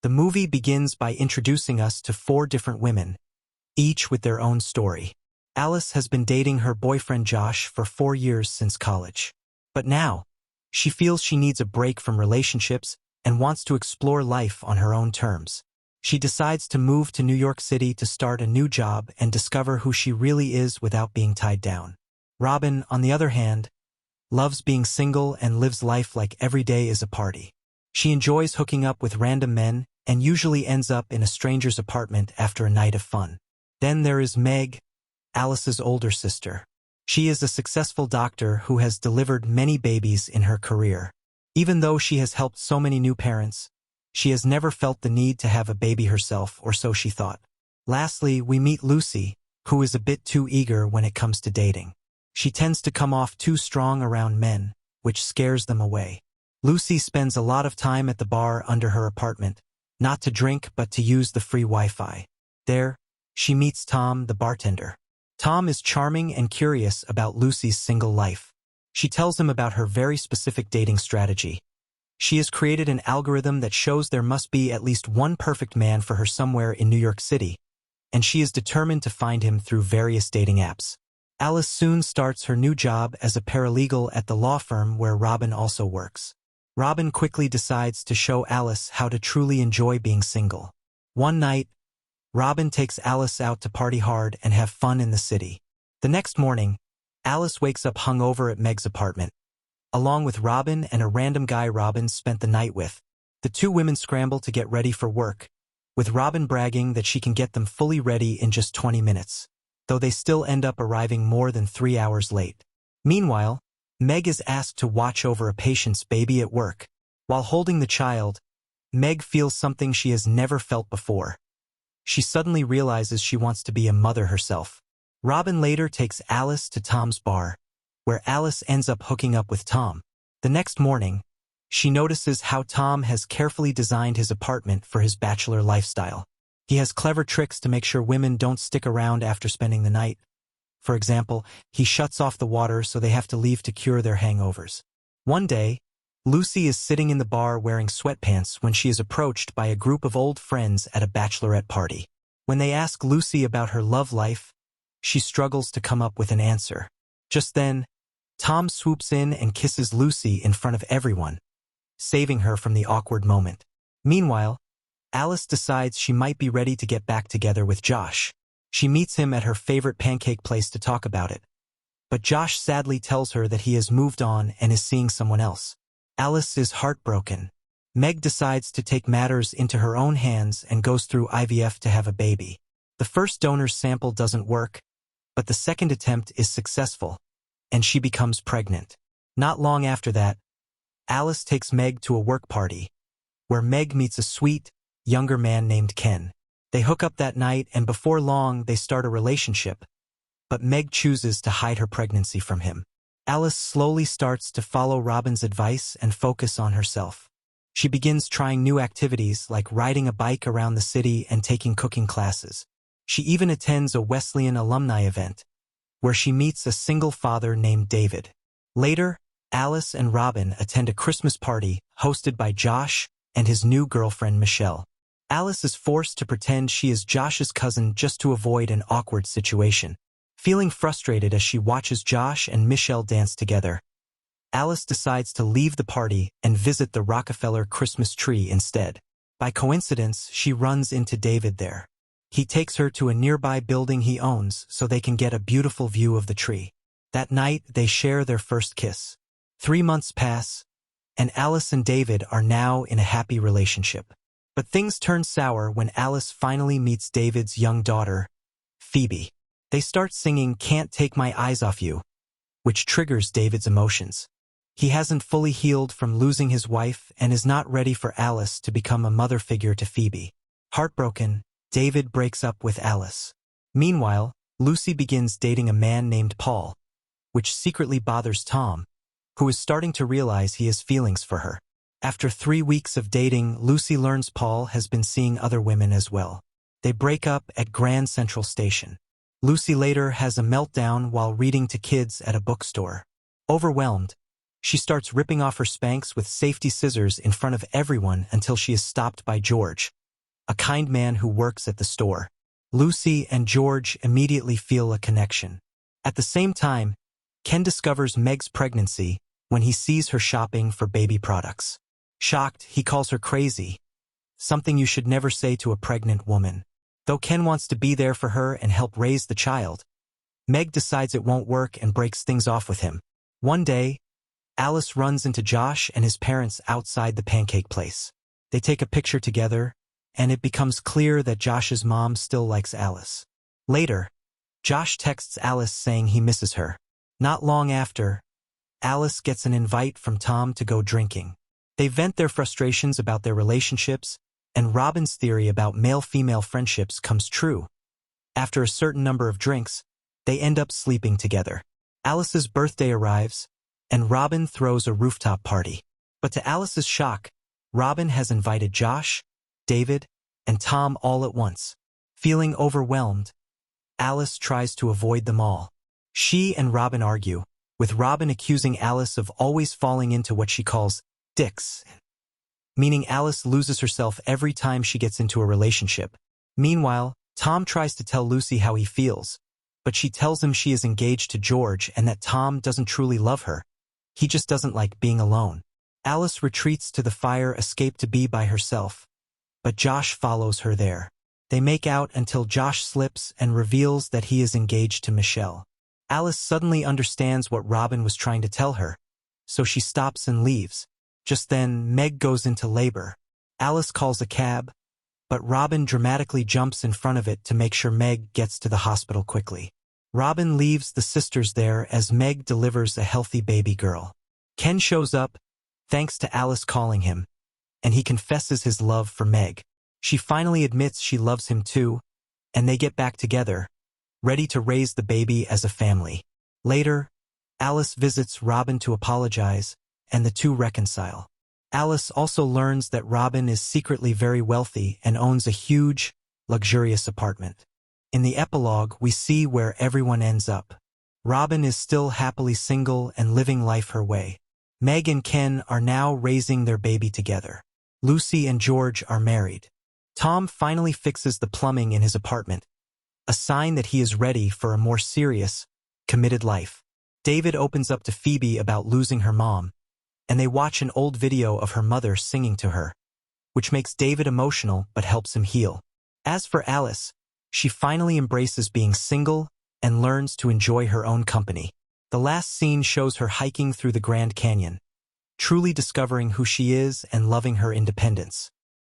The movie begins by introducing us to 4 different women, each with their own story. Alice has been dating her boyfriend Josh for 4 years since college. But now, she feels she needs a break from relationships and wants to explore life on her own terms. She decides to move to New York City to start a new job and discover who she really is without being tied down. Robin, on the other hand, loves being single and lives life like every day is a party. She enjoys hooking up with random men and usually ends up in a stranger's apartment after a night of fun. Then there is Meg, Alice's older sister. She is a successful doctor who has delivered many babies in her career. Even though she has helped so many new parents, she has never felt the need to have a baby herself, or so she thought. Lastly, we meet Lucy, who is a bit too eager when it comes to dating. She tends to come off too strong around men, which scares them away. Lucy spends a lot of time at the bar under her apartment, not to drink but to use the free Wi-Fi. There, she meets Tom, the bartender. Tom is charming and curious about Lucy's single life. She tells him about her very specific dating strategy. She has created an algorithm that shows there must be at least one perfect man for her somewhere in New York City, and she is determined to find him through various dating apps. Alice soon starts her new job as a paralegal at the law firm where Robin also works. Robin quickly decides to show Alice how to truly enjoy being single. One night, Robin takes Alice out to party hard and have fun in the city. The next morning, Alice wakes up hungover at Meg's apartment, along with Robin and a random guy Robin spent the night with. The 2 women scramble to get ready for work, with Robin bragging that she can get them fully ready in just 20 minutes, though they still end up arriving more than 3 hours late. Meanwhile, Meg is asked to watch over a patient's baby at work. While holding the child, Meg feels something she has never felt before. She suddenly realizes she wants to be a mother herself. Robin later takes Alice to Tom's bar, where Alice ends up hooking up with Tom. The next morning, she notices how Tom has carefully designed his apartment for his bachelor lifestyle. He has clever tricks to make sure women don't stick around after spending the night. For example, he shuts off the water so they have to leave to cure their hangovers. One day, Lucy is sitting in the bar wearing sweatpants when she is approached by a group of old friends at a bachelorette party. When they ask Lucy about her love life, she struggles to come up with an answer. Just then, Tom swoops in and kisses Lucy in front of everyone, saving her from the awkward moment. Meanwhile, Alice decides she might be ready to get back together with Josh. She meets him at her favorite pancake place to talk about it. But Josh sadly tells her that he has moved on and is seeing someone else. Alice is heartbroken. Meg decides to take matters into her own hands and goes through IVF to have a baby. The first donor's sample doesn't work, but the second attempt is successful, and she becomes pregnant. Not long after that, Alice takes Meg to a work party, where Meg meets a sweet, younger man named Ken. They hook up that night, and before long they start a relationship, but Meg chooses to hide her pregnancy from him. Alice slowly starts to follow Robin's advice and focus on herself. She begins trying new activities like riding a bike around the city and taking cooking classes. She even attends a Wesleyan alumni event, where she meets a single father named David. Later, Alice and Robin attend a Christmas party hosted by Josh and his new girlfriend Michelle. Alice is forced to pretend she is Josh's cousin just to avoid an awkward situation. Feeling frustrated as she watches Josh and Michelle dance together, Alice decides to leave the party and visit the Rockefeller Christmas tree instead. By coincidence, she runs into David there. He takes her to a nearby building he owns so they can get a beautiful view of the tree. That night, they share their first kiss. 3 months pass, and Alice and David are now in a happy relationship. But things turn sour when Alice finally meets David's young daughter, Phoebe. They start singing "Can't Take My Eyes Off You," which triggers David's emotions. He hasn't fully healed from losing his wife and is not ready for Alice to become a mother figure to Phoebe. Heartbroken, David breaks up with Alice. Meanwhile, Lucy begins dating a man named Paul, which secretly bothers Tom, who is starting to realize he has feelings for her. After 3 weeks of dating, Lucy learns Paul has been seeing other women as well. They break up at Grand Central Station. Lucy later has a meltdown while reading to kids at a bookstore. Overwhelmed, She starts ripping off her Spanx with safety scissors in front of everyone until she is stopped by George, a kind man who works at the store. Lucy and George immediately feel a connection. At the same time, Ken discovers Meg's pregnancy when he sees her shopping for baby products. Shocked, he calls her crazy, something you should never say to a pregnant woman. Though Ken wants to be there for her and help raise the child, Meg decides it won't work and breaks things off with him. One day, Alice runs into Josh and his parents outside the pancake place. They take a picture together, and it becomes clear that Josh's mom still likes Alice. Later, Josh texts Alice saying he misses her. Not long after, Alice gets an invite from Tom to go drinking. They vent their frustrations about their relationships, and Robin's theory about male-female friendships comes true. After a certain number of drinks, they end up sleeping together. Alice's birthday arrives, and Robin throws a rooftop party. But to Alice's shock, Robin has invited Josh, David, and Tom all at once. Feeling overwhelmed, Alice tries to avoid them all. She and Robin argue, with Robin accusing Alice of always falling into what she calls dicks, meaning Alice loses herself every time she gets into a relationship. Meanwhile, Tom tries to tell Lucy how he feels, but she tells him she is engaged to George and that Tom doesn't truly love her. He just doesn't like being alone. Alice retreats to the fire escape to be by herself, but Josh follows her there. They make out until Josh slips and reveals that he is engaged to Michelle. Alice suddenly understands what Robin was trying to tell her, so she stops and leaves. Just then, Meg goes into labor. Alice calls a cab, but Robin dramatically jumps in front of it to make sure Meg gets to the hospital quickly. Robin leaves the sisters there as Meg delivers a healthy baby girl. Ken shows up, thanks to Alice calling him, and he confesses his love for Meg. She finally admits she loves him too, and they get back together, ready to raise the baby as a family. Later, Alice visits Robin to apologize, and the two reconcile. Alice also learns that Robin is secretly very wealthy and owns a huge, luxurious apartment. In the epilogue, we see where everyone ends up. Robin is still happily single and living life her way. Meg and Ken are now raising their baby together. Lucy and George are married. Tom finally fixes the plumbing in his apartment, a sign that he is ready for a more serious, committed life. David opens up to Phoebe about losing her mom, and they watch an old video of her mother singing to her, which makes David emotional but helps him heal. As for Alice, she finally embraces being single and learns to enjoy her own company. The last scene shows her hiking through the Grand Canyon, truly discovering who she is and loving her independence.